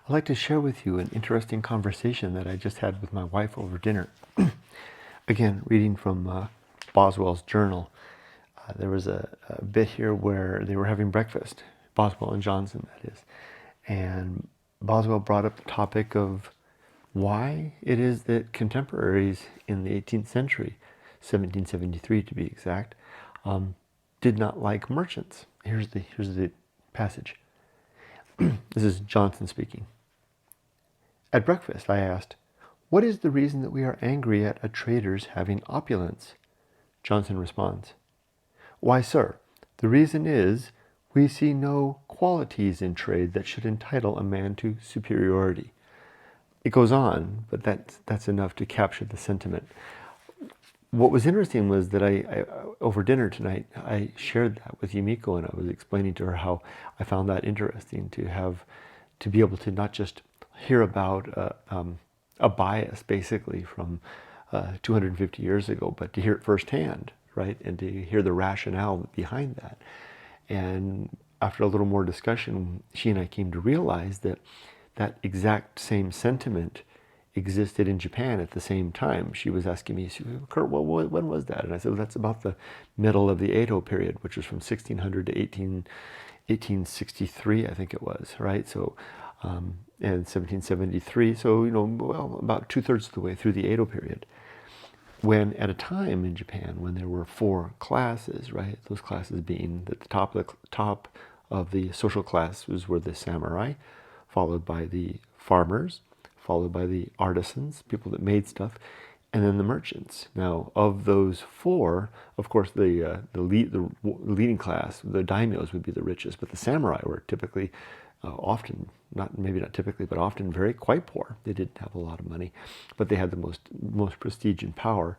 I'd like to share with you an interesting conversation that I just had with my wife over dinner. Again, reading from Boswell's journal. There was a bit here where they were having breakfast, Boswell and Johnson, that is. And Boswell brought up the topic of why it is that contemporaries in the 18th century, 1773 to be exact, did not like merchants. Here's the passage. This is Johnson speaking. At breakfast, I asked, "What is the reason that we are angry at a trader's having opulence?" Johnson responds, "Why, sir, the reason is we see no qualities in trade that should entitle a man to superiority." It goes on, but that's enough to capture the sentiment. What was interesting was that I over dinner tonight, I shared that with Yumiko, and I was explaining to her how I found that interesting to be able to not just hear about a bias basically from 250 years ago, but to hear it firsthand, right? And to hear the rationale behind that. And after a little more discussion, she and I came to realize that that exact same sentiment existed in Japan at the same time. She was asking me, "Kurt, when was that?" And I said, "Well, that's about the middle of the Edo period, which was from 1600 to 1863, I think it was, right? So, and 1773. So, well, about 2/3 of the way through the Edo period. When at a time in Japan when there were 4 classes, right? Those classes being that the top of the social class were the samurai, followed by the farmers, followed by the artisans, people that made stuff, and then the merchants. Now, of those 4, of course, the leading class, the daimyos, would be the richest, but the samurai were typically, often, maybe not typically, but often quite poor. They didn't have a lot of money, but they had the most prestige and power.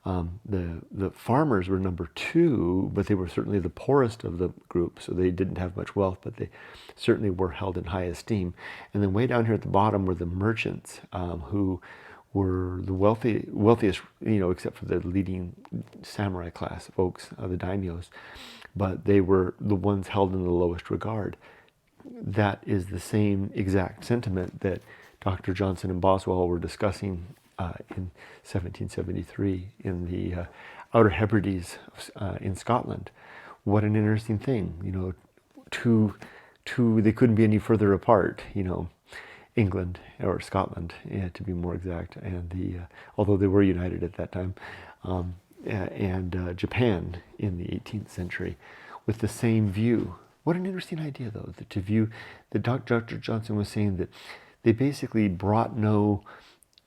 The farmers were number 2, but they were certainly the poorest of the group, so they didn't have much wealth, but they certainly were held in high esteem. And then way down here at the bottom were the merchants, who were the wealthiest, except for the leading samurai class folks, the daimyos, but they were the ones held in the lowest regard. That is the same exact sentiment that Dr. Johnson and Boswell were discussing in 1773 in the Outer Hebrides in Scotland. What an interesting thing, they couldn't be any further apart, England or Scotland, to be more exact, and although they were united at that time, and Japan in the 18th century with the same view. What an interesting idea, though, that Dr. Johnson was saying that they basically brought no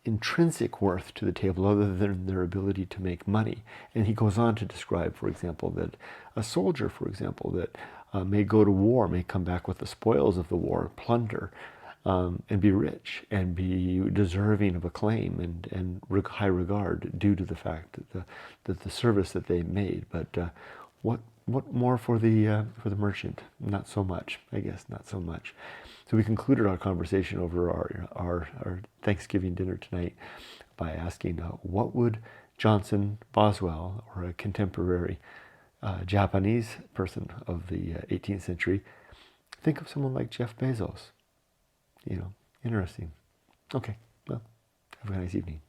intrinsic worth to the table other than their ability to make money. And he goes on to describe, for example, that a soldier, for example, that may go to war, may come back with the spoils of the war, plunder, and be rich and be deserving of acclaim and high regard due to the fact that the service that they made. But what more for the merchant? Not so much, I guess, not so much. So we concluded our conversation over our Thanksgiving dinner tonight by asking, what would Johnson, Boswell, or a contemporary Japanese person of the 18th century think of someone like Jeff Bezos? Interesting. Okay, well, have a nice evening.